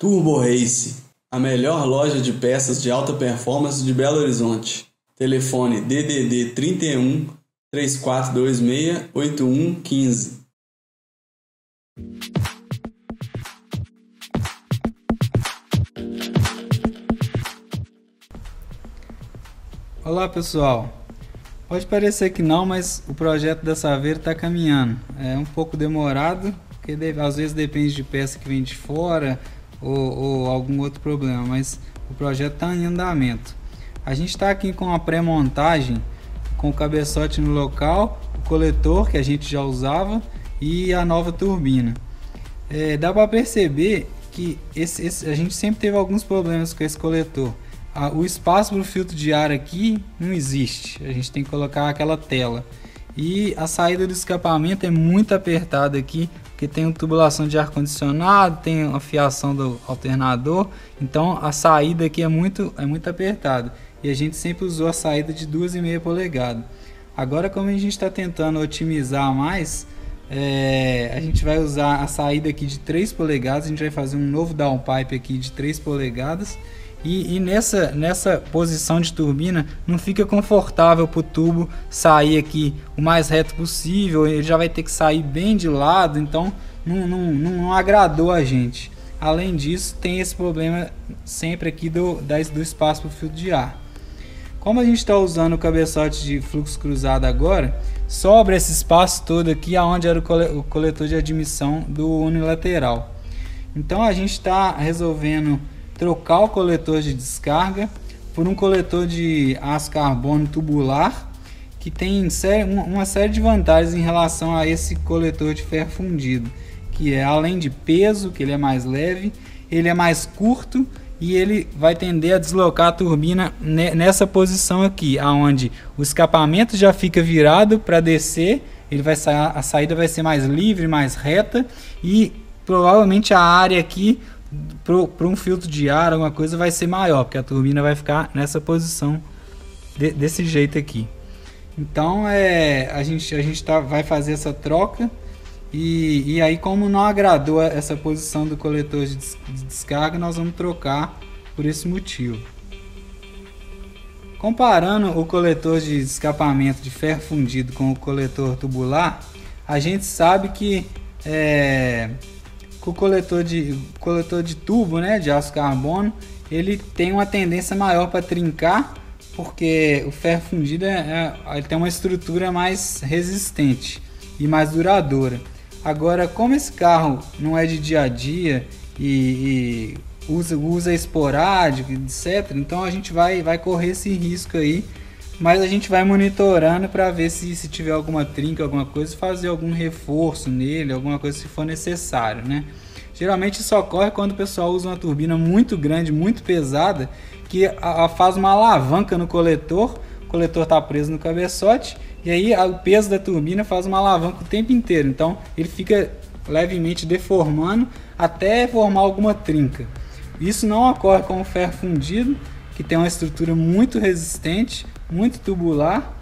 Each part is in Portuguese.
Turbo Race, a melhor loja de peças de alta performance de Belo Horizonte. Telefone DDD 31 3426 8115. Olá pessoal, pode parecer que não, mas o projeto da Saveiro está caminhando. É um pouco demorado, porque às vezes depende de peça que vem de fora ou algum outro problema, mas o projeto está em andamento. A gente está aqui com a pré-montagem, com o cabeçote no local, o coletor que a gente já usava e a nova turbina. Dá para perceber que a gente sempre teve alguns problemas com esse coletor. O espaço para o filtro de ar aqui não existe, a gente tem que colocar aquela tela. E a saída do escapamento é muito apertada aqui, porque tem uma tubulação de ar-condicionado, tem a fiação do alternador, então a saída aqui é muito apertada. E a gente sempre usou a saída de 2,5 polegadas. Agora, como a gente está tentando otimizar mais, a gente vai usar a saída aqui de 3 polegadas, a gente vai fazer um novo downpipe aqui de 3 polegadas. E nessa posição de turbina não fica confortável para o tubo sair aqui o mais reto possível, ele já vai ter que sair bem de lado, então não agradou a gente. Além disso, tem esse problema sempre aqui do espaço para o filtro de ar. Como a gente está usando o cabeçote de fluxo cruzado agora, sobra esse espaço todo aqui aonde era o coletor de admissão do unilateral. Então a gente está resolvendo trocar o coletor de descarga por um coletor de aço carbono tubular, que tem uma série de vantagens em relação a esse coletor de ferro fundido, que é, além de peso, que ele é mais leve, ele é mais curto e ele vai tender a deslocar a turbina nessa posição aqui, aonde o escapamento já fica virado para descer, a saída vai ser mais livre, mais reta, e provavelmente a área aqui para um filtro de ar, alguma coisa, vai ser maior, porque a turbina vai ficar nessa posição desse jeito aqui. Então a gente vai fazer essa troca e aí, como não agradou essa posição do coletor de descarga, nós vamos trocar por esse motivo. Comparando o coletor de escapamento de ferro fundido com o coletor tubular, a gente sabe que o coletor de tubo, né, de aço carbono, ele tem uma tendência maior para trincar, porque o ferro fundido ele tem uma estrutura mais resistente e mais duradoura. Agora, como esse carro não é de dia a dia e usa esporádico, etc., então a gente vai correr esse risco aí, mas a gente vai monitorando para ver se tiver alguma trinca, alguma coisa, fazer algum reforço nele, alguma coisa se for necessário, né? Geralmente isso ocorre quando o pessoal usa uma turbina muito grande, muito pesada, que faz uma alavanca no coletor, o coletor está preso no cabeçote, e aí o peso da turbina faz uma alavanca o tempo inteiro, então ele fica levemente deformando até formar alguma trinca. Isso não ocorre com o ferro fundido, que tem uma estrutura muito resistente, muito tubular,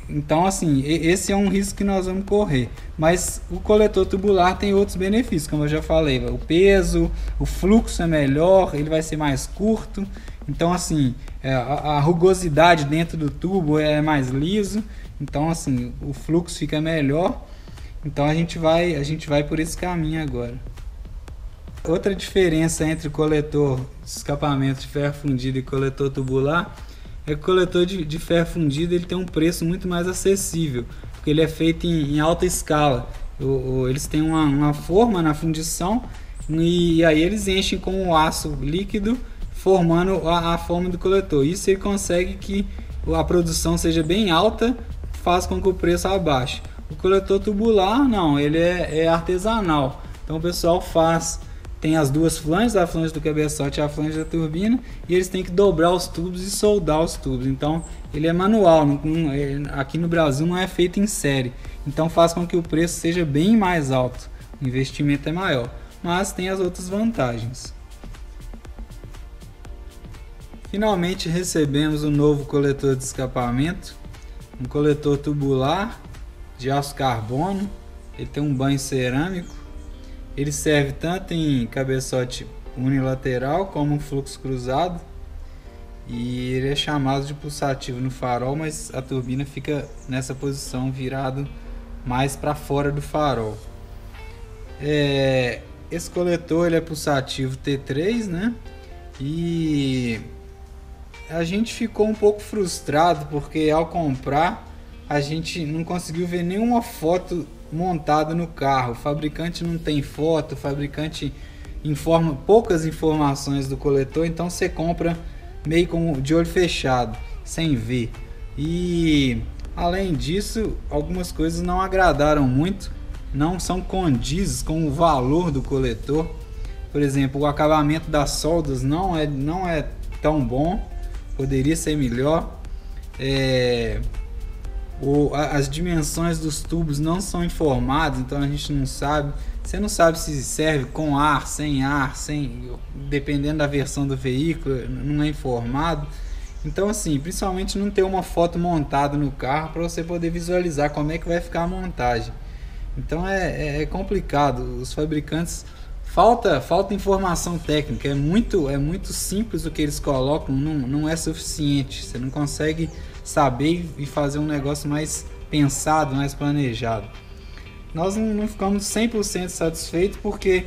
então assim, esse é um risco que nós vamos correr. Mas o coletor tubular tem outros benefícios, como eu já falei, o peso, o fluxo é melhor, ele vai ser mais curto, então assim, a rugosidade dentro do tubo é mais liso, então assim, o fluxo fica melhor. Então a gente vai por esse caminho agora. Outra diferença entre o coletor de escapamento de ferro fundido e coletor tubular é que o coletor de ferro fundido ele tem um preço muito mais acessível, porque ele é feito em alta escala. Eles têm uma forma na fundição e aí eles enchem com o aço líquido, formando a forma do coletor. Isso ele consegue que a produção seja bem alta, faz com que o preço abaixe. O coletor tubular não, ele é artesanal, então o pessoal tem as duas flanges, a flange do cabeçote e a flange da turbina, e eles têm que dobrar os tubos e soldar os tubos. Então ele é manual, aqui no Brasil não é feito em série, então faz com que o preço seja bem mais alto, o investimento é maior, mas tem as outras vantagens. Finalmente recebemos o novo coletor de escapamento, um coletor tubular de aço carbono, ele tem um banho cerâmico. Ele serve tanto em cabeçote unilateral como um fluxo cruzado. E ele é chamado de pulsativo no farol, mas a turbina fica nessa posição virado mais para fora do farol. Esse coletor ele é pulsativo T3, né? E a gente ficou um pouco frustrado porque ao comprar a gente não conseguiu ver nenhuma foto montada no carro. O fabricante não tem foto, o fabricante informa poucas informações do coletor, então você compra meio de olho fechado, sem ver. E além disso, algumas coisas não agradaram muito, não são condizes com o valor do coletor. Por exemplo, o acabamento das soldas não é tão bom, poderia ser melhor. As dimensões dos tubos não são informadas, então a gente não sabe. Você não sabe se serve com ar, sem ar, dependendo da versão do veículo, não é informado. Então assim, principalmente não ter uma foto montada no carro para você poder visualizar como é que vai ficar a montagem. Então é complicado. Os fabricantes falta informação técnica. É muito simples o que eles colocam, não é suficiente. Você não consegue saber e fazer um negócio mais pensado, mais planejado. Nós não ficamos 100% satisfeitos porque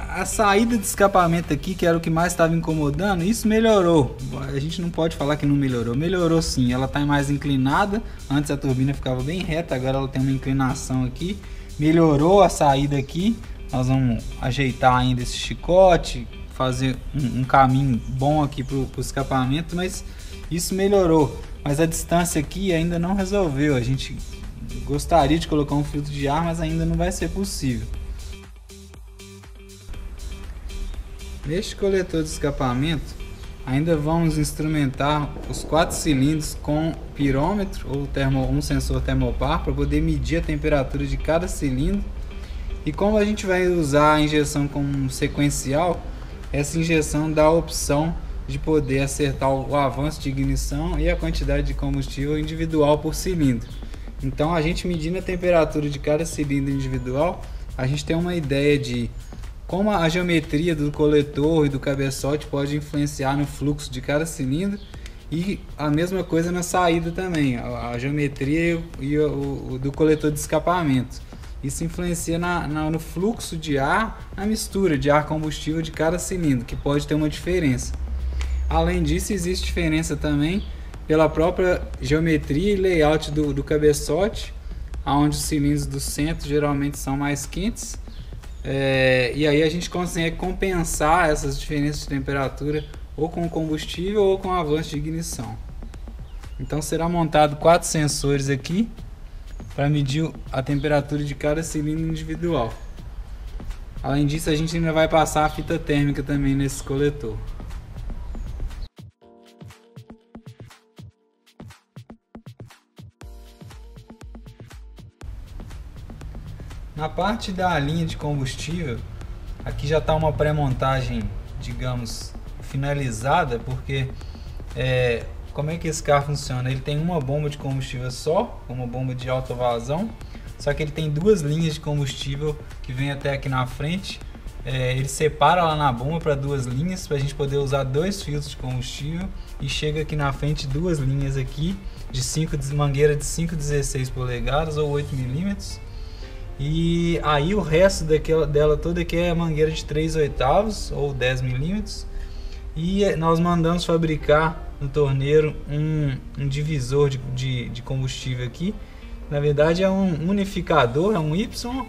a saída de escapamento aqui, que era o que mais estava incomodando, isso melhorou. A gente não pode falar que não melhorou. Melhorou sim, ela está mais inclinada. Antes a turbina ficava bem reta, agora ela tem uma inclinação aqui. Melhorou a saída aqui. Nós vamos ajeitar ainda esse chicote, fazer um caminho bom aqui para o escapamento, mas isso melhorou. Mas a distância aqui ainda não resolveu. A gente gostaria de colocar um filtro de ar, mas ainda não vai ser possível. Neste coletor de escapamento, ainda vamos instrumentar os 4 cilindros com pirômetro ou um sensor termopar para poder medir a temperatura de cada cilindro. E como a gente vai usar a injeção como sequencial, essa injeção dá a opção de poder acertar o avanço de ignição e a quantidade de combustível individual por cilindro. Então, a gente medindo a temperatura de cada cilindro individual, a gente tem uma ideia de como a geometria do coletor e do cabeçote pode influenciar no fluxo de cada cilindro, e a mesma coisa na saída também, a geometria e o do coletor de escapamento. Isso influencia no fluxo de ar, na mistura de ar combustível de cada cilindro, que pode ter uma diferença. Além disso, existe diferença também pela própria geometria e layout do cabeçote, onde os cilindros do centro geralmente são mais quentes. E aí a gente consegue compensar essas diferenças de temperatura ou com combustível ou com avanço de ignição. Então será montado 4 sensores aqui para medir a temperatura de cada cilindro individual. Além disso, a gente ainda vai passar a fita térmica também nesse coletor. Na parte da linha de combustível, aqui já está uma pré-montagem, digamos, finalizada, porque como é que esse carro funciona? Ele tem uma bomba de combustível só, uma bomba de alta vazão, só que ele tem 2 linhas de combustível que vem até aqui na frente. Ele separa lá na bomba para 2 linhas, para a gente poder usar 2 filtros de combustível, e chega aqui na frente 2 linhas aqui de mangueira de 5,16 polegadas ou 8 milímetros. E aí o resto dela toda aqui é mangueira de 3/8 ou 10 milímetros. E nós mandamos fabricar no torneiro um divisor de combustível aqui. Na verdade é um unificador, é um Y,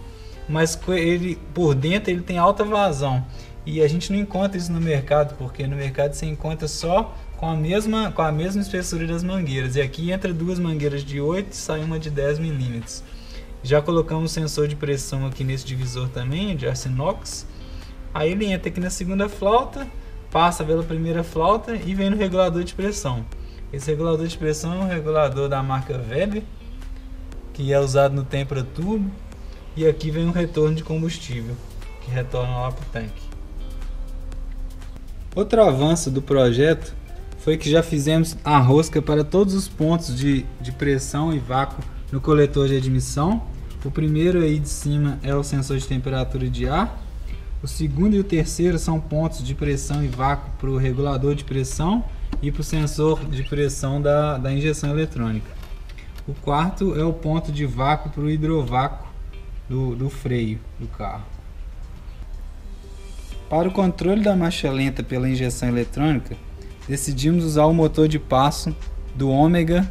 mas ele, por dentro ele tem alta vazão. E a gente não encontra isso no mercado, porque no mercado você encontra só com a mesma espessura das mangueiras. E aqui entra 2 mangueiras de 8 e sai uma de 10 milímetros. Já colocamos um sensor de pressão aqui nesse divisor também, de aço inox. Aí ele entra aqui na segunda flauta, passa pela primeira flauta e vem no regulador de pressão. Esse regulador de pressão é um regulador da marca Weber, que é usado no Tempra Turbo. E aqui vem um retorno de combustível, que retorna lá para o tanque. Outro avanço do projeto foi que já fizemos a rosca para todos os pontos de pressão e vácuo no coletor de admissão. O primeiro aí de cima é o sensor de temperatura de ar. O segundo e o terceiro são pontos de pressão e vácuo para o regulador de pressão e para o sensor de pressão da injeção eletrônica. O quarto é o ponto de vácuo para o hidrovácuo do freio do carro. Para o controle da marcha lenta pela injeção eletrônica, decidimos usar o motor de passo do Ômega.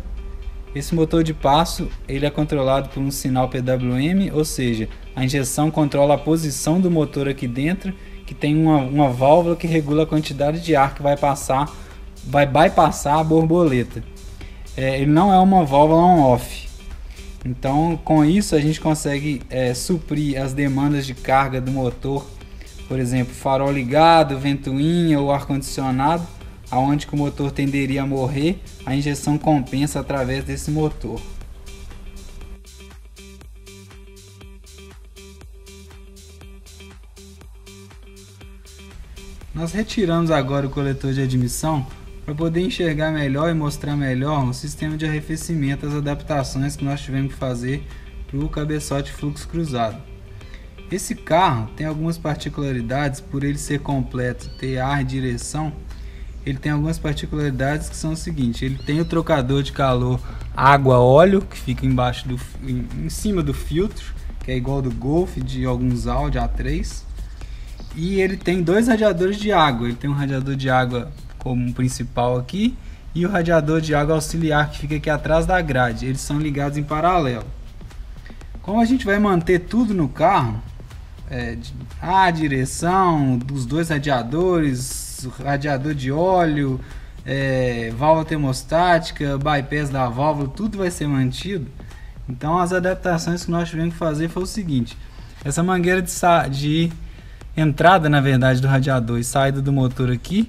Esse motor de passo ele é controlado por um sinal PWM, ou seja, a injeção controla a posição do motor aqui dentro, que tem uma válvula que regula a quantidade de ar que vai bypassar a borboleta. Ele não é uma válvula on-off. Então, com isso a gente consegue suprir as demandas de carga do motor, por exemplo, farol ligado, ventoinha ou ar-condicionado, aonde que o motor tenderia a morrer, a injeção compensa através desse motor. Nós retiramos agora o coletor de admissão para poder enxergar melhor e mostrar melhor o sistema de arrefecimento, as adaptações que nós tivemos que fazer para o cabeçote fluxo cruzado. Esse carro tem algumas particularidades, por ele ser completo, ter ar e direção. Ele tem algumas particularidades que são o seguinte: ele tem o trocador de calor água-óleo, que fica em cima do filtro, que é igual do Golf, de alguns Audi A3. E ele tem dois radiadores de água. Ele tem um radiador de água como principal aqui e o radiador de água auxiliar, que fica aqui atrás da grade. Eles são ligados em paralelo. Como a gente vai manter tudo no carro, a direção dos dois radiadores, radiador de óleo, válvula termostática, bypass da válvula, tudo vai ser mantido. Então as adaptações que nós tivemos que fazer foi o seguinte: essa mangueira de entrada, na verdade, do radiador e saída do motor aqui,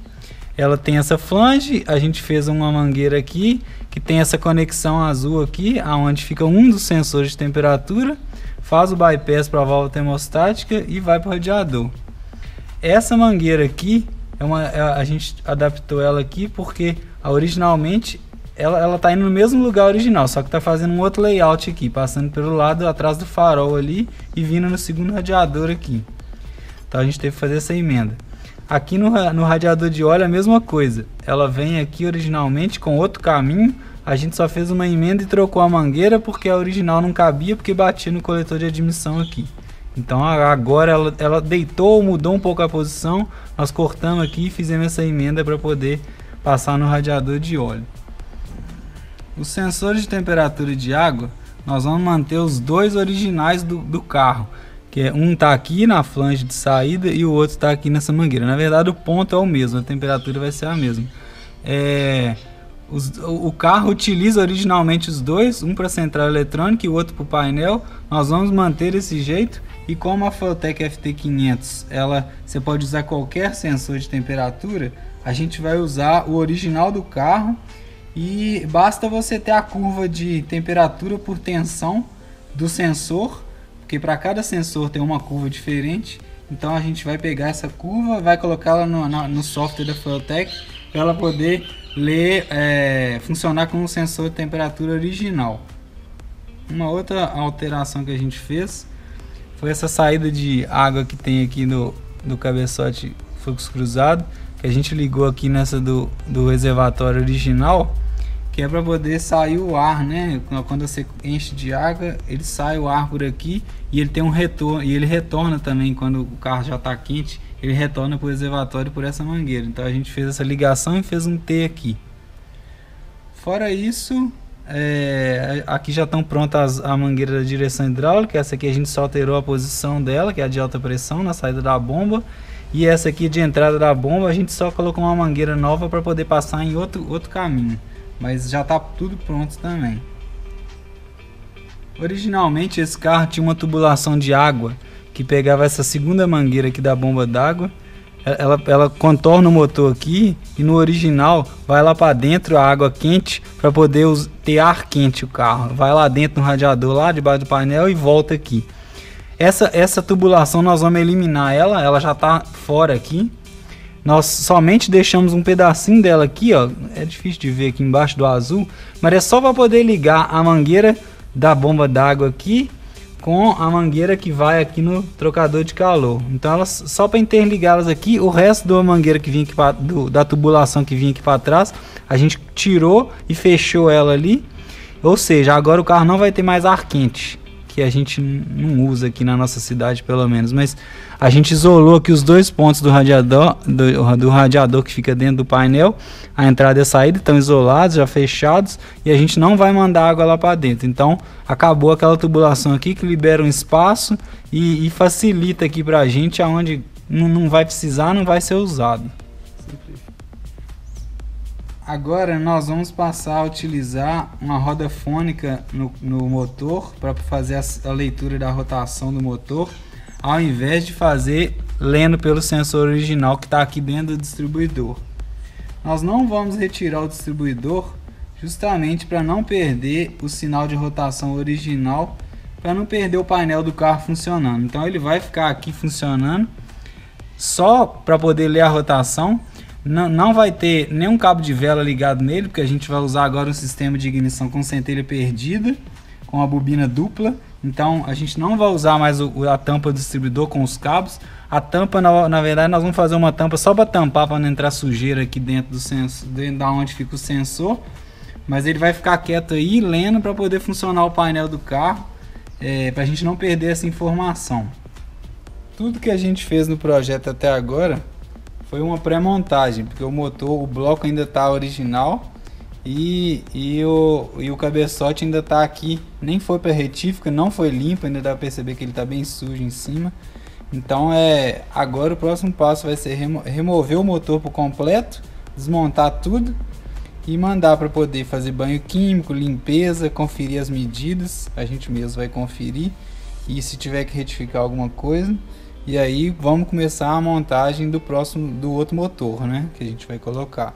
ela tem essa flange. A gente fez uma mangueira aqui que tem essa conexão azul aqui, aonde fica um dos sensores de temperatura, faz o bypass para a válvula termostática e vai para o radiador. Essa mangueira aqui a gente adaptou ela aqui porque originalmente ela está indo no mesmo lugar original, só que está fazendo um outro layout aqui, passando pelo lado atrás do farol ali e vindo no segundo radiador aqui. Então a gente teve que fazer essa emenda. Aqui no radiador de óleo a mesma coisa, ela vem aqui originalmente com outro caminho. A gente só fez uma emenda e trocou a mangueira porque a original não cabia, porque batia no coletor de admissão aqui. Então agora ela deitou, mudou um pouco a posição, nós cortamos aqui e fizemos essa emenda para poder passar no radiador de óleo. Os sensores de temperatura de água, nós vamos manter os dois originais do carro, que um está aqui na flange de saída e o outro está aqui nessa mangueira. Na verdade o ponto é o mesmo, a temperatura vai ser a mesma. O carro utiliza originalmente os dois, um para central eletrônica e o outro para o painel. Nós vamos manter esse jeito. E como a Feltec FT500, você pode usar qualquer sensor de temperatura, a gente vai usar o original do carro e basta você ter a curva de temperatura por tensão do sensor, porque para cada sensor tem uma curva diferente. Então a gente vai pegar essa curva, vai colocá-la no software da Feltec para ela poder funcionar como um sensor de temperatura original. Uma outra alteração que a gente fez foi essa saída de água que tem aqui no cabeçote fluxo cruzado, que a gente ligou aqui nessa do reservatório original, que é para poder sair o ar, né? Quando você enche de água, ele sai o ar por aqui e ele tem um retorno, e ele retorna também quando o carro já está quente, ele retorna para o reservatório por essa mangueira. Então a gente fez essa ligação e fez um T aqui. Fora isso, aqui já estão prontas a mangueira da direção hidráulica. Essa aqui a gente só alterou a posição dela, que é a de alta pressão, na saída da bomba. E essa aqui de entrada da bomba, a gente só colocou uma mangueira nova para poder passar em outro caminho. Mas já está tudo pronto também. Originalmente esse carro tinha uma tubulação de água que pegava essa segunda mangueira aqui da bomba d'água. Ela contorna o motor aqui e no original vai lá para dentro a água quente para poder ter ar quente o carro. Vai lá dentro no radiador, lá debaixo do painel, e volta aqui. Essa tubulação nós vamos eliminar ela já está fora aqui. Nós somente deixamos um pedacinho dela aqui, ó. É difícil de ver aqui embaixo do azul, mas é só para poder ligar a mangueira da bomba d'água aqui com a mangueira que vai aqui no trocador de calor. Então elas, só para interligá-las aqui, o resto da mangueira que vinha aqui da tubulação que vinha aqui para trás, a gente tirou e fechou ela ali. Ou seja, agora o carro não vai ter mais ar quente, que a gente não usa aqui na nossa cidade pelo menos, mas a gente isolou aqui os dois pontos do radiador que fica dentro do painel. A entrada e a saída estão isolados, já fechados, e a gente não vai mandar água lá para dentro. Então acabou aquela tubulação aqui que libera um espaço e facilita aqui para a gente, aonde não vai precisar, não vai ser usado. Agora nós vamos passar a utilizar uma roda fônica no motor para fazer a leitura da rotação do motor, ao invés de fazer lendo pelo sensor original que está aqui dentro do distribuidor. Nós não vamos retirar o distribuidor justamente para não perder o sinal de rotação original, para não perder o painel do carro funcionando. Então ele vai ficar aqui funcionando só para poder ler a rotação. Não vai ter nenhum cabo de vela ligado nele, porque a gente vai usar agora um sistema de ignição com centelha perdida, com a bobina dupla. Então a gente não vai usar mais a tampa do distribuidor com os cabos. A tampa, na verdade, nós vamos fazer uma tampa só para tampar, para não entrar sujeira aqui dentro do sensor, dentro da onde fica o sensor. Mas ele vai ficar quieto aí, lendo, para poder funcionar o painel do carro, para a gente não perder essa informação. Tudo que a gente fez no projeto até agora foi uma pré-montagem, porque o motor, o bloco ainda está original e o cabeçote ainda está aqui, nem foi para retífica, não foi limpo, ainda dá para perceber que ele está bem sujo em cima. Então agora o próximo passo vai ser remover o motor por completo, desmontar tudo e mandar para poder fazer banho químico, limpeza, conferir as medidas, a gente mesmo vai conferir, e se tiver que retificar alguma coisa. E aí vamos começar a montagem do outro motor, né, que a gente vai colocar.